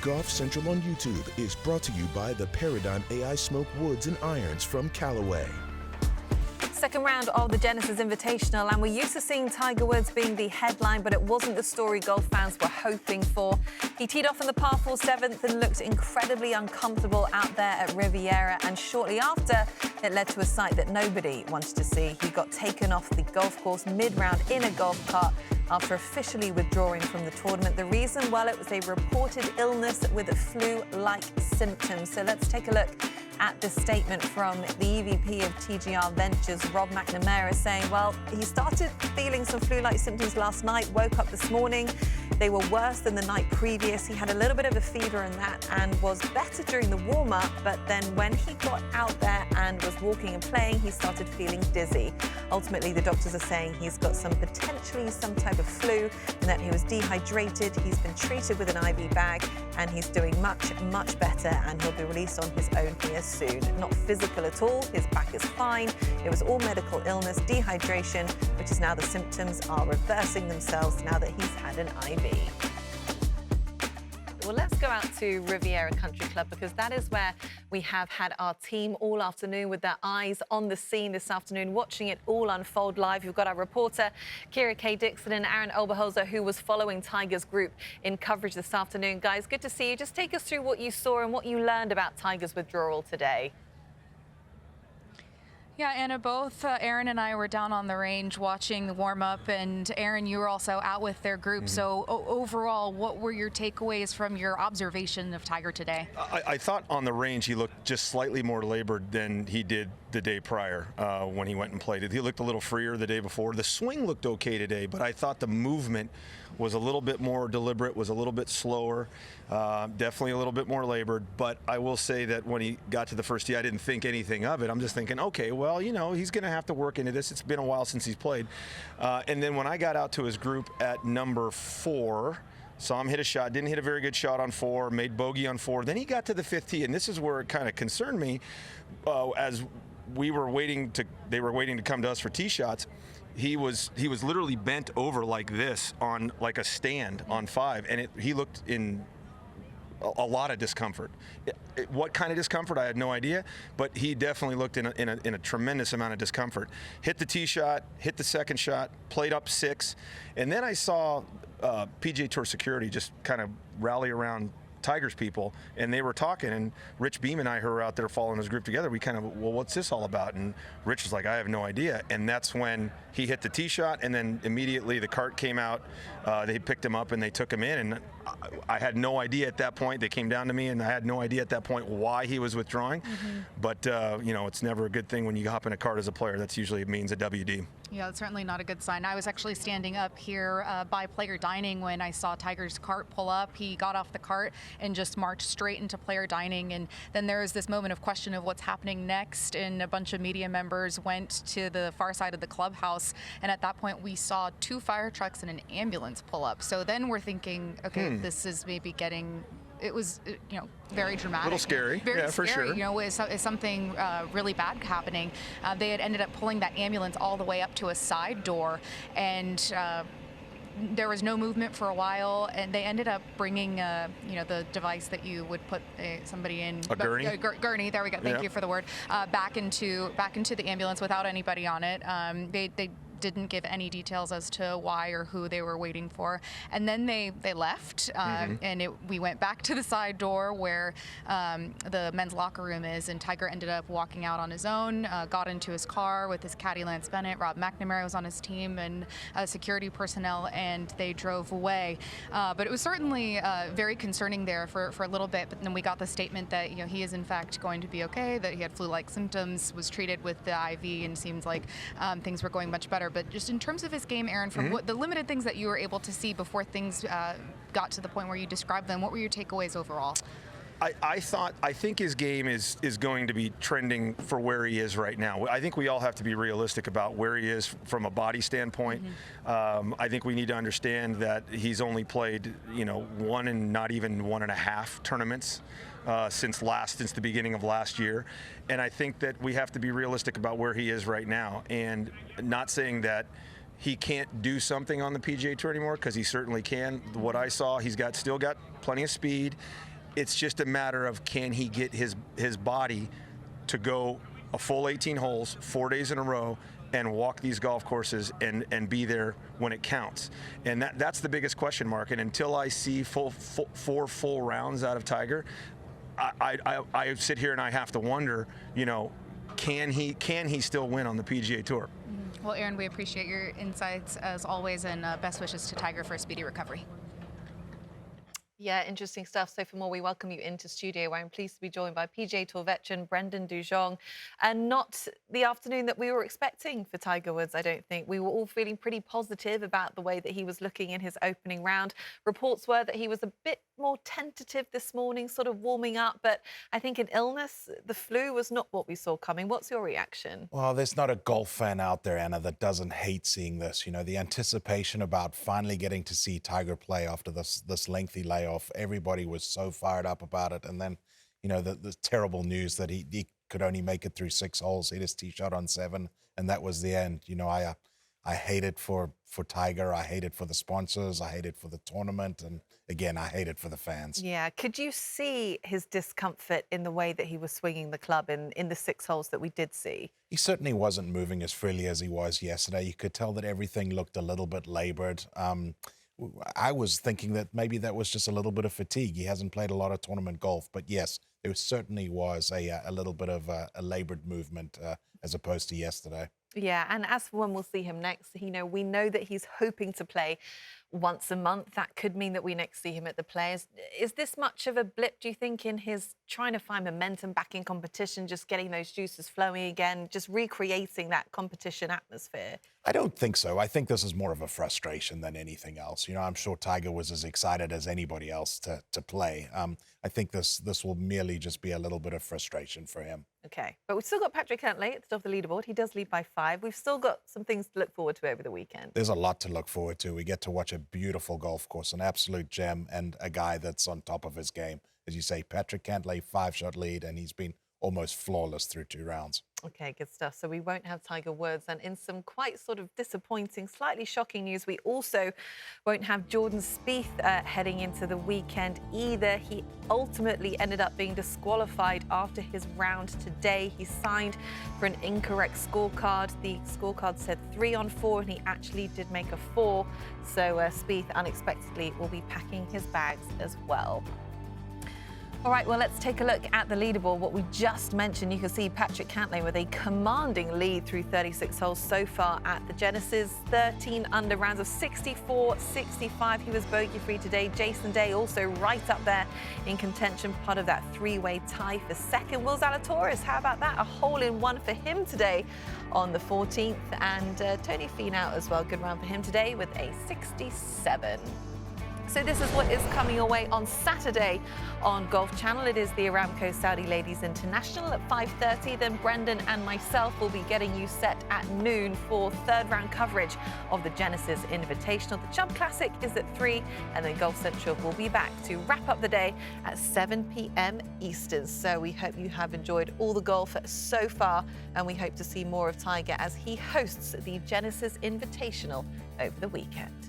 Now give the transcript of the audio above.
Golf Central on YouTube is brought to you by the Paradigm AI Smoke Woods and Irons from Callaway. Second round of the Genesis Invitational, and we're used to seeing Tiger Woods being the headline, but it wasn't the story golf fans were hoping for. He teed off in the par 4 7th and looked incredibly uncomfortable out there at Riviera, and shortly after, it led to a sight that nobody wanted to see. He got taken off the golf course mid-round in a golf cart after officially withdrawing from the tournament. The reason, well, it was a reported illness with flu-like symptoms. So let's take a look at the statement from the EVP of TGR Ventures, Rob McNamara, saying, well, he started feeling some flu-like symptoms last night, woke up this morning. They were worse than the night previous. He had a little bit of a fever in that and was better during the warm-up, but then when he got out there and was walking and playing, he started feeling dizzy. Ultimately, the doctors are saying he's got potentially some type of flu and that he was dehydrated. He's been treated with an IV bag and he's doing much, much better, and he'll be released on his own here soon. Not physical at all. His back is fine. It was all medical illness, dehydration, which is now the symptoms are reversing themselves now that he's had an IV. Well, let's go out to Riviera Country Club, because that is where we have had our team all afternoon with their eyes on the scene this afternoon, watching it all unfold live. We've got our reporter, Kira K. Dixon, and Aaron Oberholzer, who was following Tiger's group in coverage this afternoon. Guys, good to see you. Just take us through what you saw and what you learned about Tiger's withdrawal today. Yeah, Anna, both Aaron and I were down on the range watching the warm-up, and Aaron, you were also out with their group. So overall, what were your takeaways from your observation of Tiger today? I thought on the range he looked just slightly more labored than he did the day prior when he went and played it. He looked a little freer the day before. The swing looked okay today, but I thought the movement was a little bit more deliberate, was a little bit slower, definitely a little bit more labored. But I will say that when he got to the first tee, I didn't think anything of it. I'm just thinking, okay, well, you know, he's going to have to work into this. It's been a while since he's played. And then when I got out to his group at number 4, saw him hit a shot, didn't hit a very good shot on 4, made bogey on 4. Then he got to the 5th tee, and this is where it kind of concerned me as they were waiting to come to us for tee shots. He was literally bent over like this on like a stand on 5, and he looked in a lot of discomfort. What kind of discomfort, I had no idea, but he definitely looked in a tremendous amount of discomfort. Hit the tee shot, hit the second shot, played up 6, and then I saw PGA Tour security just kind of rally around Tiger's people, and they were talking, and Rich Beam and I, who were out there following his group together, we kind of, well, what's this all about? And Rich was like, I have no idea. And that's when he hit the tee shot, and then immediately the cart came out. They picked him up and they took him in, and I had no idea at that point. They came down to me, and I had no idea at that point why he was withdrawing. But you know, it's never a good thing when you hop in a cart as a player. That's usually means a WD. Yeah, that's certainly not a good sign. I was actually standing up here by player dining when I saw Tiger's cart pull up. He got off the cart and just marched straight into player dining. And then there was this moment of question of what's happening next. And a bunch of media members went to the far side of the clubhouse. And at that point, we saw 2 fire trucks and an ambulance pull up. So then we're thinking, okay, this is maybe getting... It was, you know, very dramatic. A little scary, very yeah, for scary, sure. You know, is something really bad happening. They had ended up pulling that ambulance all the way up to a side door, and there was no movement for a while, and they ended up bringing, you know, the device that you would put somebody in. A gurney? Gurney, there we go, thank you for the word. Back into the ambulance without anybody on it. They didn't give any details as to why or who they were waiting for. And then they left, and we went back to the side door where the men's locker room is, and Tiger ended up walking out on his own, got into his car with his caddy Lance Bennett. Rob McNamara was on his team, and security personnel, and they drove away. But it was certainly very concerning there for a little bit, but then we got the statement that, you know, he is in fact going to be okay, that he had flu-like symptoms, was treated with the IV, and seems like things were going much better. But just in terms of his game, Aaron, from what the limited things that you were able to see before things got to the point where you described them, what were your takeaways overall? I think his game is going to be trending for where he is right now. I think we all have to be realistic about where he is from a body standpoint. I think we need to understand that he's only played, you know, 1 and not even 1.5 tournaments since the beginning of last year. And I think that we have to be realistic about where he is right now, and not saying that he can't do something on the PGA Tour anymore, because he certainly can. What I saw, he's still got plenty of speed. It's just a matter of can he get his body to go a full 18 holes, 4 days in a row, and walk these golf courses and be there when it counts. And that's the biggest question mark. And until I see four full rounds out of Tiger, I sit here and I have to wonder, you know, can he still win on the PGA Tour? Well, Aaron, we appreciate your insights as always, and best wishes to Tiger for a speedy recovery. Yeah, interesting stuff. So for more, we welcome you into studio, where I'm pleased to be joined by PGA Tour veteran Brendan Dujon. And not the afternoon that we were expecting for Tiger Woods, I don't think. We were all feeling pretty positive about the way that he was looking in his opening round. Reports were that he was a bit more tentative this morning, sort of warming up. But I think an illness, the flu, was not what we saw coming. What's your reaction? Well, there's not a golf fan out there, Anna, that doesn't hate seeing this. You know, the anticipation about finally getting to see Tiger play after this lengthy layoff. Everybody was so fired up about it. And then, you know, the terrible news that he could only make it through 6 holes, hit his tee shot on 7, and that was the end. You know, I hate it for Tiger. I hate it for the sponsors. I hate it for the tournament. And again, I hate it for the fans. Yeah. Could you see his discomfort in the way that he was swinging the club in the 6 holes that we did see? He certainly wasn't moving as freely as he was yesterday. You could tell that everything looked a little bit labored. I was thinking that maybe that was just a little bit of fatigue. He hasn't played a lot of tournament golf, but yes, there certainly was a little bit of a labored movement as opposed to yesterday. Yeah, and as for when we'll see him next, you know, we know that he's hoping to play once a month. That could mean that we next see him at the Players. Is this much of a blip, do you think, in his trying to find momentum back in competition, just getting those juices flowing again, just recreating that competition atmosphere? I don't think so. I think this is more of a frustration than anything else. You know, I'm sure Tiger was as excited as anybody else to play. I think this will merely just be a little bit of frustration for him. Okay, but we've still got Patrick Cantlay at the top of the leaderboard. He does lead by 5. We've still got some things to look forward to over the weekend. There's a lot to look forward to. We get to watch a beautiful golf course, an absolute gem, and a guy that's on top of his game. As you say, Patrick Cantlay, 5-shot lead, and he's been almost flawless through 2 rounds. Okay, good stuff. So we won't have Tiger Woods. And in some quite sort of disappointing, slightly shocking news, we also won't have Jordan Spieth heading into the weekend either. He ultimately ended up being disqualified after his round today. He signed for an incorrect scorecard. The scorecard said 3 on 4, and he actually did make a 4. So Spieth unexpectedly will be packing his bags as well. All right, well, let's take a look at the leaderboard. What we just mentioned, you can see Patrick Cantlay with a commanding lead through 36 holes so far at the Genesis. 13 under, rounds of 64, 65. He was bogey-free today. Jason Day also right up there in contention, part of that 3-way tie for second. Will Zalatoris, how about that? A hole-in-one for him today on the 14th. And Tony Finau as well. Good round for him today with a 67. So this is what is coming your way on Saturday on Golf Channel. It is the Aramco Saudi Ladies International at 5:30. Then Brendan and myself will be getting you set at noon for 3rd round coverage of the Genesis Invitational. The Chubb Classic is at 3, and then Golf Central will be back to wrap up the day at 7 p.m. Eastern. So we hope you have enjoyed all the golf so far, and we hope to see more of Tiger as he hosts the Genesis Invitational over the weekend.